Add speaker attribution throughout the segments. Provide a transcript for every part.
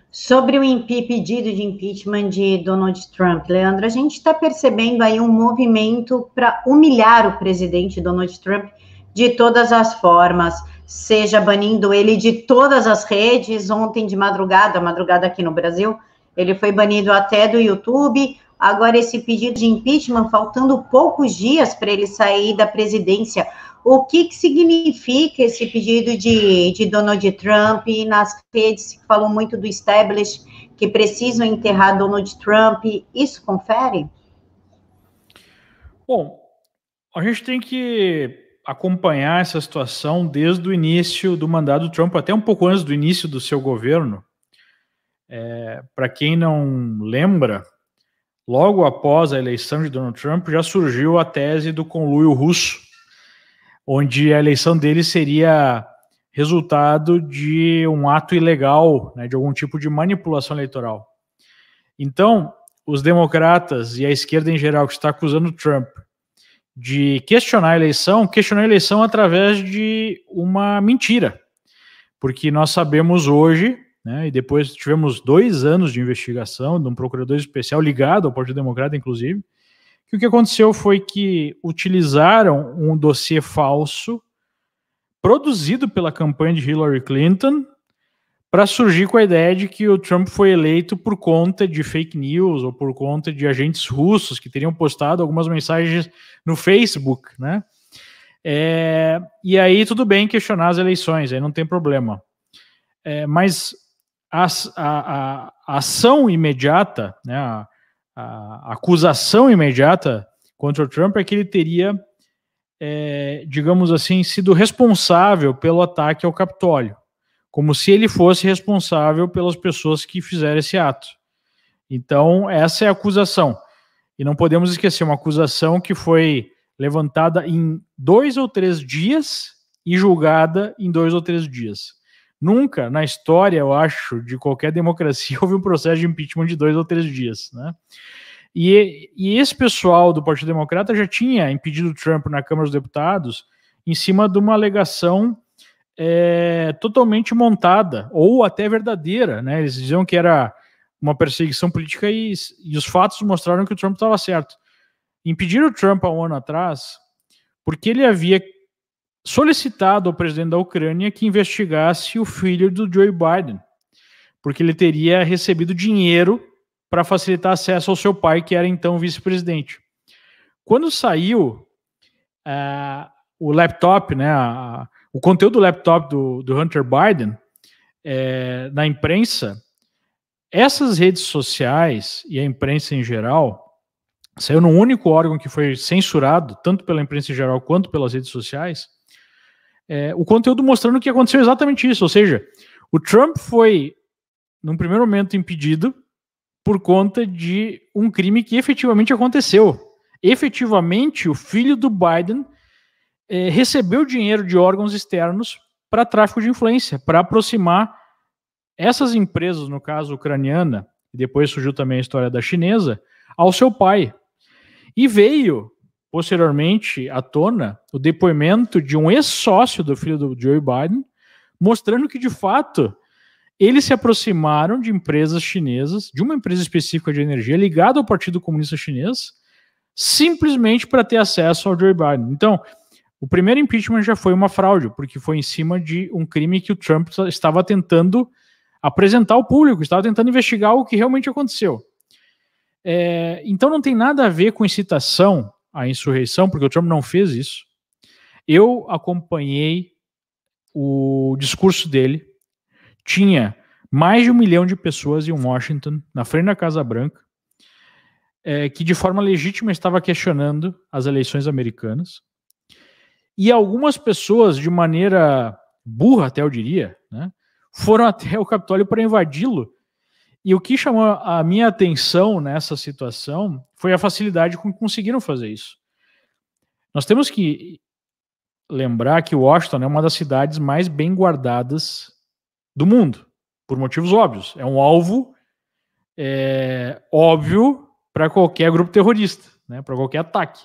Speaker 1: Sobre o pedido de impeachment de Donald Trump, Leandro, a gente está percebendo aí um movimento para humilhar o presidente Donald Trump de todas as formas, seja banindo ele de todas as redes. Ontem de madrugada aqui no Brasil, ele foi banido até do YouTube. Agora esse pedido de impeachment, faltando poucos dias para ele sair da presidência. O que significa esse pedido de Donald Trump? E nas redes se falou muito do establishment, que precisam enterrar Donald Trump. Isso confere?
Speaker 2: Bom, a gente tem que acompanhar essa situação desde o início do mandato do Trump, até um pouco antes do início do seu governo. Para quem não lembra, logo após a eleição de Donald Trump, já surgiu a tese do conluio russo, onde a eleição dele seria resultado de um ato ilegal, né, de algum tipo de manipulação eleitoral. Então, os democratas e a esquerda em geral que está acusando o Trump de questionar a eleição através de uma mentira. Porque nós sabemos hoje, né, e depois tivemos 2 anos de investigação de um procurador especial ligado ao Partido Democrata, inclusive, que o que aconteceu foi que utilizaram um dossiê falso produzido pela campanha de Hillary Clinton para surgir com a ideia de que o Trump foi eleito por conta de fake news ou por conta de agentes russos que teriam postado algumas mensagens no Facebook, né? E aí tudo bem questionar as eleições, aí não tem problema. Mas a ação imediata, né, a acusação imediata contra o Trump é que ele teria, digamos assim, sido responsável pelo ataque ao Capitólio, como se ele fosse responsável pelas pessoas que fizeram esse ato. Então, essa é a acusação. E não podemos esquecer, uma acusação que foi levantada em 2 ou 3 dias e julgada em 2 ou 3 dias. Nunca na história, eu acho, de qualquer democracia houve um processo de impeachment de 2 ou 3 dias, né? E esse pessoal do Partido Democrata já tinha impedido o Trump na Câmara dos Deputados em cima de uma alegação totalmente montada, ou até verdadeira, né? Eles diziam que era uma perseguição política e os fatos mostraram que o Trump estava certo. Impediram o Trump há um ano atrás porque ele havia solicitado ao presidente da Ucrânia que investigasse o filho do Joe Biden, porque ele teria recebido dinheiro para facilitar acesso ao seu pai, que era então vice-presidente. Quando saiu o laptop, né, o conteúdo do laptop do Hunter Biden na imprensa, essas redes sociais e a imprensa em geral saiu num único órgão que foi censurado, tanto pela imprensa em geral quanto pelas redes sociais, o conteúdo mostrando que aconteceu exatamente isso, ou seja, o Trump foi, num primeiro momento, impedido por conta de um crime que efetivamente aconteceu. Efetivamente, o filho do Biden recebeu dinheiro de órgãos externos para tráfico de influência, para aproximar essas empresas, no caso ucraniana, e depois surgiu também a história da chinesa, ao seu pai. E veio, posteriormente, à tona o depoimento de um ex-sócio do filho do Joe Biden, mostrando que, de fato, eles se aproximaram de empresas chinesas, de uma empresa específica de energia ligada ao Partido Comunista Chinês, simplesmente para ter acesso ao Joe Biden. Então, o primeiro impeachment já foi uma fraude, porque foi em cima de um crime que o Trump estava tentando apresentar ao público, estava tentando investigar o que realmente aconteceu. Então não tem nada a ver com incitação à insurreição, porque o Trump não fez isso. Eu acompanhei o discurso dele, tinha mais de 1 milhão de pessoas em Washington, na frente da Casa Branca, que de forma legítima estava questionando as eleições americanas. E algumas pessoas, de maneira burra até eu diria, né, foram até o Capitólio para invadi-lo. E o que chamou a minha atenção nessa situação foi a facilidade com que conseguiram fazer isso. Nós temos que lembrar que Washington é uma das cidades mais bem guardadas do mundo, por motivos óbvios. É um alvo óbvio para qualquer grupo terrorista, né, para qualquer ataque.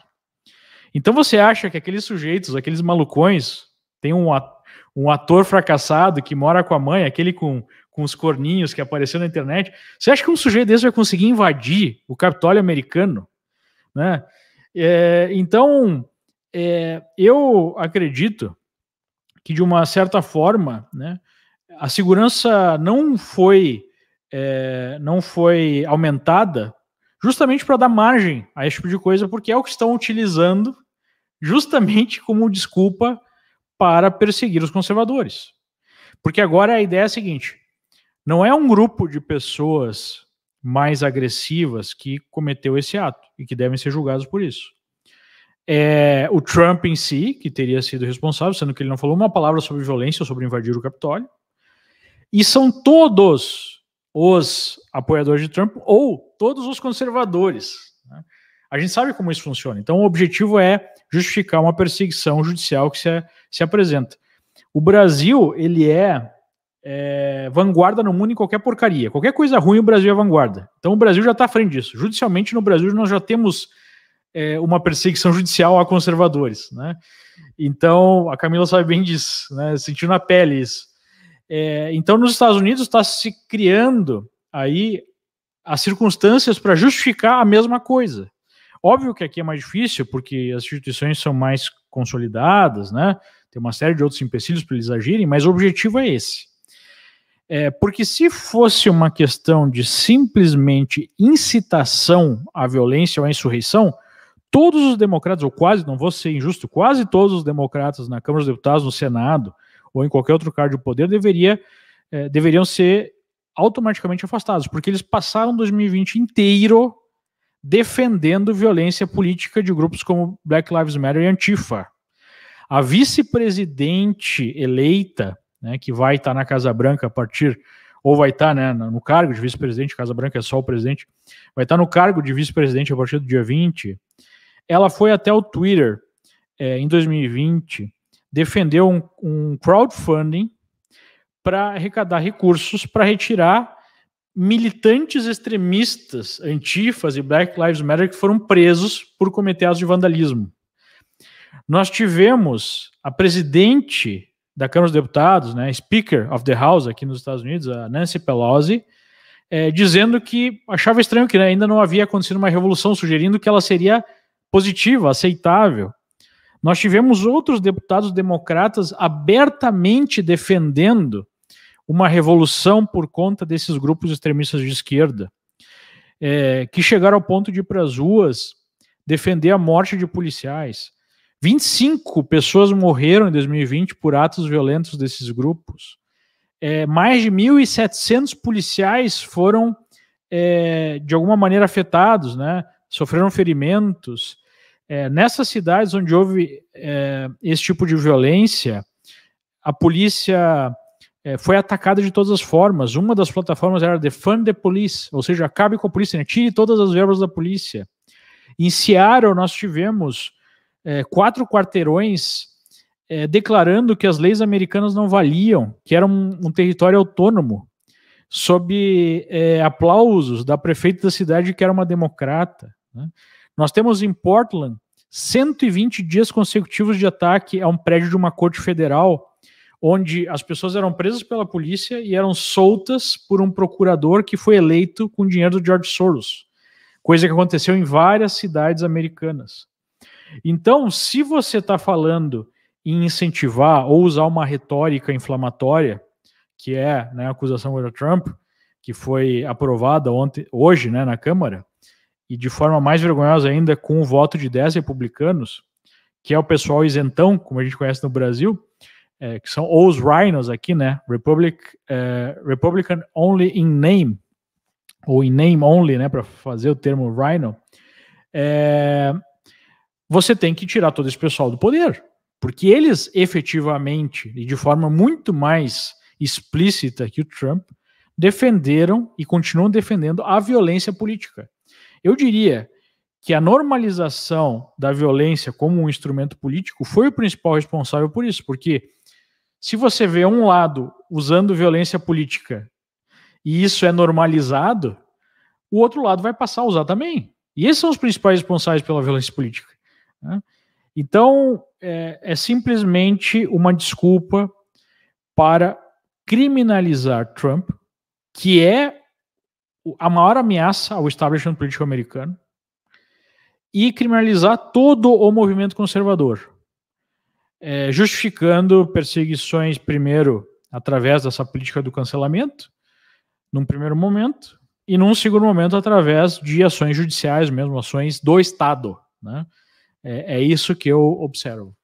Speaker 2: Então você acha que aqueles sujeitos, aqueles malucões, têm um ator fracassado que mora com a mãe, aquele com os corninhos que apareceu na internet. Você acha que um sujeito desse vai conseguir invadir o Capitólio americano? Né? Então, eu acredito que, de uma certa forma, né, a segurança não foi aumentada justamente para dar margem a esse tipo de coisa, porque é o que estão utilizando justamente como desculpa para perseguir os conservadores. Porque agora a ideia é a seguinte: não é um grupo de pessoas mais agressivas que cometeu esse ato e que devem ser julgados por isso. É o Trump em si, que teria sido responsável, sendo que ele não falou uma palavra sobre violência ou sobre invadir o Capitólio. E são todos os apoiadores de Trump ou todos os conservadores. Né? A gente sabe como isso funciona. Então, o objetivo é justificar uma perseguição judicial que se apresenta. O Brasil, ele é vanguarda no mundo em qualquer porcaria. Qualquer coisa ruim, o Brasil é vanguarda. Então, o Brasil já está à frente disso. Judicialmente, no Brasil, nós já temos uma perseguição judicial a conservadores. Né? Então, a Camila sabe bem disso, né? Sentiu na pele isso. Então, nos Estados Unidos está se criando aí as circunstâncias para justificar a mesma coisa. Óbvio que aqui é mais difícil, porque as instituições são mais consolidadas, né? Tem uma série de outros empecilhos para eles agirem, mas o objetivo é esse. Porque se fosse uma questão de simplesmente incitação à violência ou à insurreição, todos os democratas, ou quase, não vou ser injusto, quase todos os democratas na Câmara dos Deputados, no Senado, ou em qualquer outro cargo de poder, deveriam ser automaticamente afastados, porque eles passaram 2020 inteiro defendendo violência política de grupos como Black Lives Matter e Antifa. A vice-presidente eleita, né, que vai estar na Casa Branca a partir, ou vai estar, né, no cargo de vice-presidente, Casa Branca é só o presidente, vai estar no cargo de vice-presidente a partir do dia 20, ela foi até o Twitter em 2020, defendeu um crowdfunding para arrecadar recursos para retirar militantes extremistas, antifas e Black Lives Matter que foram presos por cometer atos de vandalismo. Nós tivemos a presidente da Câmara dos Deputados, né, Speaker of the House aqui nos Estados Unidos, a Nancy Pelosi, dizendo que achava estranho que ainda não havia acontecido uma revolução, sugerindo que ela seria positiva, aceitável. Nós tivemos outros deputados democratas abertamente defendendo uma revolução por conta desses grupos extremistas de esquerda, que chegaram ao ponto de ir para as ruas defender a morte de policiais. 25 pessoas morreram em 2020 por atos violentos desses grupos. Mais de 1.700 policiais foram, de alguma maneira, afetados, né? Sofreram ferimentos. Nessas cidades onde houve esse tipo de violência, a polícia foi atacada de todas as formas. Uma das plataformas era Defund the Police, ou seja, acabe com a polícia, né? Tire todas as verbas da polícia. Em Seattle, nós tivemos 4 quarteirões declarando que as leis americanas não valiam, que era um território autônomo, sob aplausos da prefeita da cidade, que era uma democrata. Né? Nós temos em Portland 120 dias consecutivos de ataque a um prédio de uma corte federal, onde as pessoas eram presas pela polícia e eram soltas por um procurador que foi eleito com dinheiro do George Soros, coisa que aconteceu em várias cidades americanas. Então, se você está falando em incentivar ou usar uma retórica inflamatória, que é, né, a acusação contra Trump, que foi aprovada hoje, né, na Câmara, e de forma mais vergonhosa ainda com o voto de 10 republicanos, que é o pessoal isentão, como a gente conhece no Brasil, que são os rhinos aqui, né, Republican only in name, ou in name only, né, para fazer o termo rhino, você tem que tirar todo esse pessoal do poder, porque eles efetivamente, e de forma muito mais explícita que o Trump, defenderam e continuam defendendo a violência política. Eu diria que a normalização da violência como um instrumento político foi o principal responsável por isso, porque se você vê um lado usando violência política e isso é normalizado, o outro lado vai passar a usar também. E esses são os principais responsáveis pela violência política. Né? Então, é simplesmente uma desculpa para criminalizar Trump, que é a maior ameaça ao establishment político americano, e criminalizar todo o movimento conservador, justificando perseguições, primeiro, através dessa política do cancelamento, num primeiro momento, e num segundo momento, através de ações judiciais, mesmo ações do Estado, né? É isso que eu observo.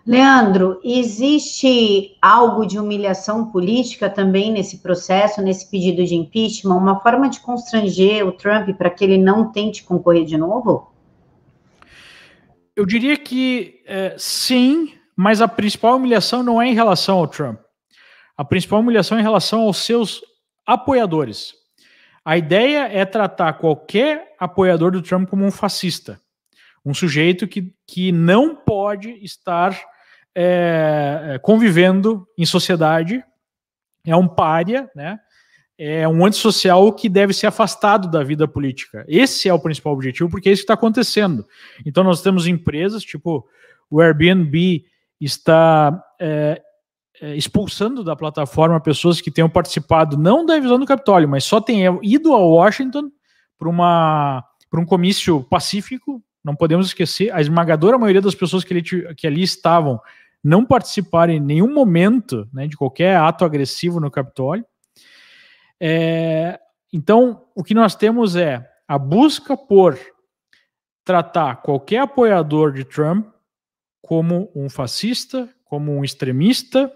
Speaker 1: Leandro, existe algo de humilhação política também nesse processo, nesse pedido de impeachment, uma forma de constranger o Trump para que ele não tente concorrer de novo?
Speaker 2: Eu diria que sim, mas a principal humilhação não é em relação ao Trump. A principal humilhação é em relação aos seus apoiadores. A ideia é tratar qualquer apoiador do Trump como um fascista, um sujeito que não pode estar convivendo em sociedade, é um pária, né? É um antissocial que deve ser afastado da vida política. Esse é o principal objetivo, porque é isso que está acontecendo. Então nós temos empresas, tipo o Airbnb está expulsando da plataforma pessoas que tenham participado, não da invasão do Capitólio, mas só tenham ido a Washington para um comício pacífico. Não podemos esquecer, a esmagadora maioria das pessoas que ali estavam não participaram em nenhum momento, né, de qualquer ato agressivo no Capitólio. Então, o que nós temos é a busca por tratar qualquer apoiador de Trump como um fascista, como um extremista,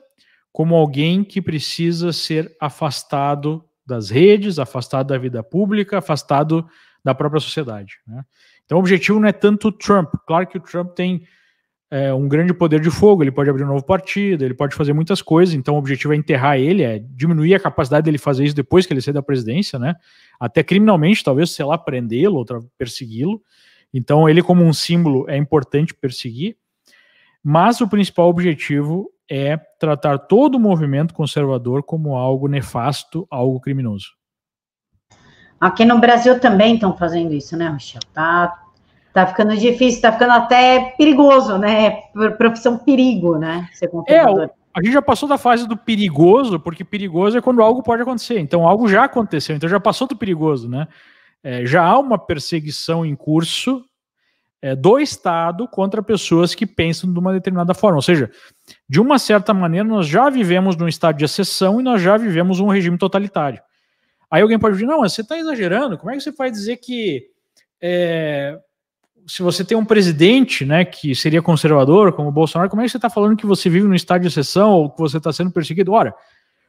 Speaker 2: como alguém que precisa ser afastado das redes, afastado da vida pública, afastado da própria sociedade, né? Então o objetivo não é tanto o Trump. Claro que o Trump tem um grande poder de fogo, ele pode abrir um novo partido, ele pode fazer muitas coisas, então o objetivo é enterrar ele, é diminuir a capacidade dele fazer isso depois que ele sair da presidência, né? Até criminalmente, talvez, sei lá, prendê-lo ou persegui-lo. Então ele como um símbolo é importante perseguir, mas o principal objetivo é tratar todo o movimento conservador como algo nefasto, algo criminoso.
Speaker 1: Aqui no Brasil também estão fazendo isso, né, Rochelle? Tá ficando difícil, tá ficando até perigoso, né? Profissão perigo, né? Ser conservador.
Speaker 2: A gente já passou da fase do perigoso, porque perigoso é quando algo pode acontecer. Então algo já aconteceu, então já passou do perigoso, né? Já há uma perseguição em curso do Estado contra pessoas que pensam de uma determinada forma. Ou seja, de uma certa maneira, nós já vivemos num estado de exceção e nós já vivemos um regime totalitário. Aí alguém pode dizer, não, mas você está exagerando, como é que você vai dizer que se você tem um presidente, né, que seria conservador, como o Bolsonaro, como é que você está falando que você vive num estado de exceção ou que você está sendo perseguido? Ora,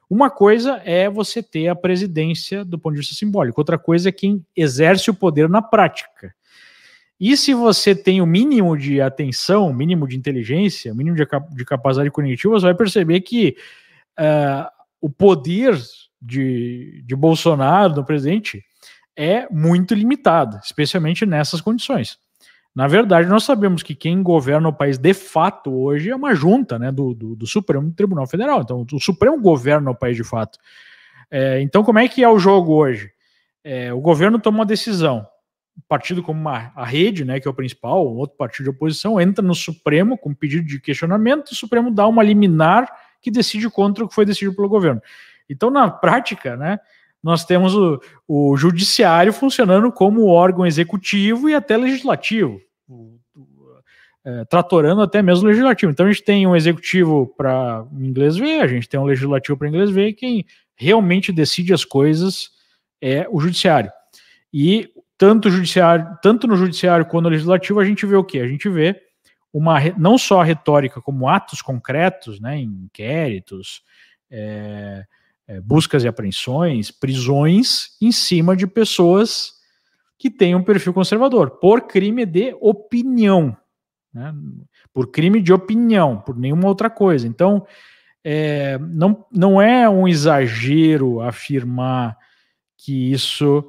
Speaker 2: uma coisa é você ter a presidência do ponto de vista simbólico, outra coisa é quem exerce o poder na prática. E se você tem o mínimo de atenção, o mínimo de inteligência, o mínimo de capacidade cognitiva, você vai perceber que o poder de Bolsonaro, do presidente, é muito limitado, especialmente nessas condições. Na verdade, nós sabemos que quem governa o país de fato hoje é uma junta, né, do Supremo Tribunal Federal. Então, o Supremo governa o país de fato. Então, como é que é o jogo hoje? O governo toma uma decisão. Um partido como a Rede, né, que é o principal, um outro partido de oposição, entra no Supremo com pedido de questionamento, e o Supremo dá uma liminar que decide contra o que foi decidido pelo governo. Então, na prática, né, nós temos o judiciário funcionando como órgão executivo e até legislativo, tratorando até mesmo o legislativo. Então, a gente tem um executivo para inglês ver, a gente tem um legislativo para inglês ver, e quem realmente decide as coisas é o judiciário. E tanto no judiciário quanto no legislativo, a gente vê o quê? A gente vê não só a retórica, como atos concretos, né, inquéritos, buscas e apreensões, prisões em cima de pessoas que têm um perfil conservador, por crime de opinião, né, por crime de opinião, por nenhuma outra coisa. Então, não é um exagero afirmar que isso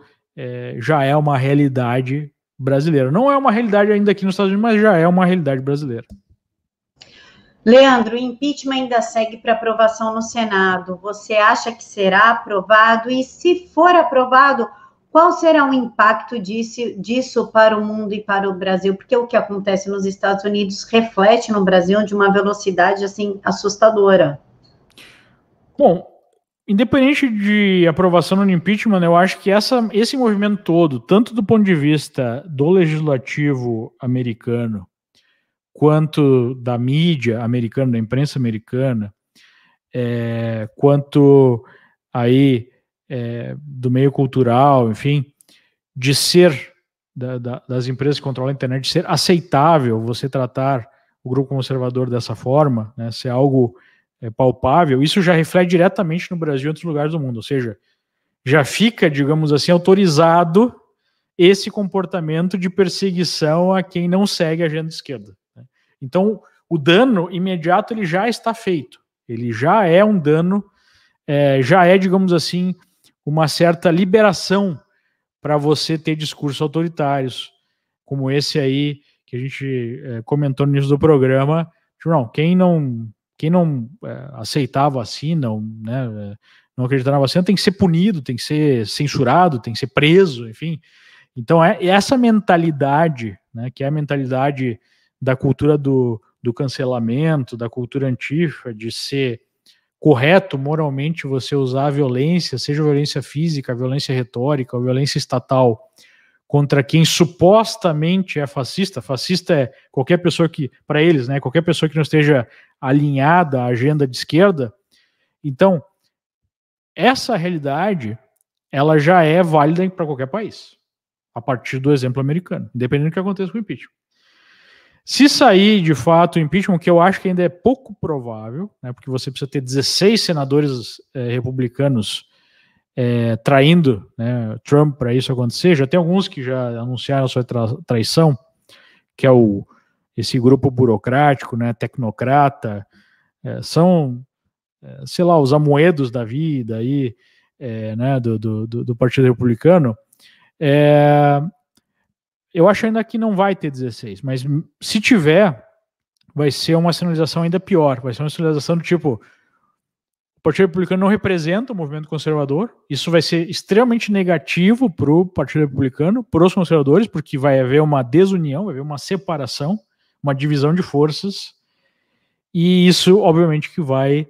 Speaker 2: já é uma realidade brasileira. Não é uma realidade ainda aqui nos Estados Unidos, mas já é uma realidade brasileira.
Speaker 1: Leandro, o impeachment ainda segue para aprovação no Senado. Você acha que será aprovado? E se for aprovado, Qual será o impacto disso para o mundo e para o Brasil? Porque o que acontece nos Estados Unidos reflete no Brasil de uma velocidade assim assustadora.
Speaker 2: Bom, independente de aprovação no impeachment, eu acho que esse movimento todo, tanto do ponto de vista do legislativo americano, quanto da mídia americana, da imprensa americana, quanto aí do meio cultural, enfim, de ser das empresas que controlam a internet, de ser aceitável você tratar o grupo conservador dessa forma, né, ser algo palpável, isso já reflete diretamente no Brasil e em outros lugares do mundo, ou seja, já fica, digamos assim, autorizado esse comportamento de perseguição a quem não segue a agenda de esquerda. Né? Então, o dano imediato ele já está feito, ele já é um dano, já é, digamos assim, uma certa liberação para você ter discursos autoritários, como esse aí que a gente comentou no início do programa. Não, quem não aceitar a vacina, né, não acreditar na vacina, tem que ser punido, tem que ser censurado, tem que ser preso, enfim. Então é essa mentalidade, né, que é a mentalidade da cultura do cancelamento, da cultura antifa, de ser correto moralmente você usar a violência, seja violência física, violência retórica, ou violência estatal, contra quem supostamente é fascista. Fascista é qualquer pessoa que, para eles, né, qualquer pessoa que não esteja alinhada à agenda de esquerda. Então, essa realidade, ela já é válida para qualquer país, a partir do exemplo americano, independente do que aconteça com o impeachment. Se sair, de fato, o impeachment, que eu acho que ainda é pouco provável, né, porque você precisa ter 16 senadores republicanos traindo, né, Trump para isso acontecer. Já tem alguns que já anunciaram a sua traição, que é esse grupo burocrático, né, tecnocrata, são, sei lá, os amoedos da vida aí, né, do Partido Republicano. Eu acho ainda que não vai ter 16, mas se tiver, vai ser uma sinalização ainda pior, vai ser uma sinalização do tipo: o Partido Republicano não representa o movimento conservador, isso vai ser extremamente negativo para o Partido Republicano, para os conservadores, porque vai haver uma desunião, vai haver uma separação, uma divisão de forças, e isso, obviamente, que vai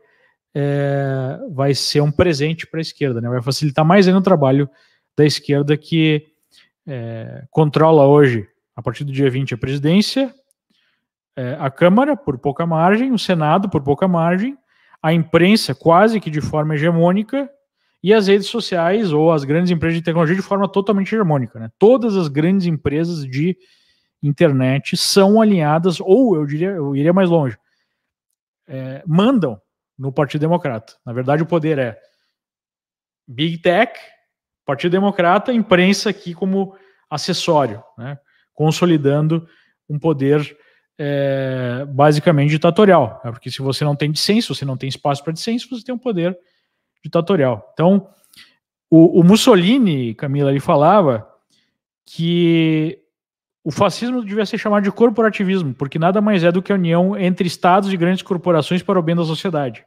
Speaker 2: ser um presente para a esquerda, né? Vai facilitar mais ainda o trabalho da esquerda, que controla hoje, a partir do dia 20, a presidência, a Câmara, por pouca margem, o Senado, por pouca margem, a imprensa quase que de forma hegemônica, e as redes sociais ou as grandes empresas de tecnologia de forma totalmente hegemônica, né? Todas as grandes empresas de internet são alinhadas, ou eu iria mais longe, mandam no Partido Democrata. Na verdade, o poder é Big Tech, Partido Democrata, imprensa aqui como acessório, né? Consolidando um poder basicamente ditatorial, né? Porque se você não tem dissenso, você não tem espaço para dissenso, você tem um poder ditatorial. Então, o Mussolini, Camila, ele falava que o fascismo devia ser chamado de corporativismo, porque nada mais é do que a união entre estados e grandes corporações para o bem da sociedade.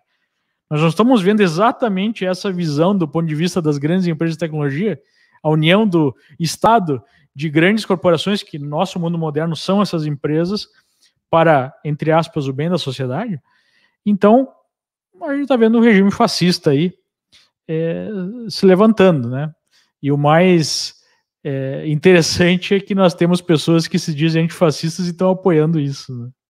Speaker 2: Nós não estamos vendo exatamente essa visão do ponto de vista das grandes empresas de tecnologia, a união do Estado de grandes corporações, que no nosso mundo moderno são essas empresas, para, entre aspas, o bem da sociedade. Então, a gente está vendo um regime fascista aí se levantando, né? E o mais interessante é que nós temos pessoas que se dizem antifascistas e estão apoiando isso, né?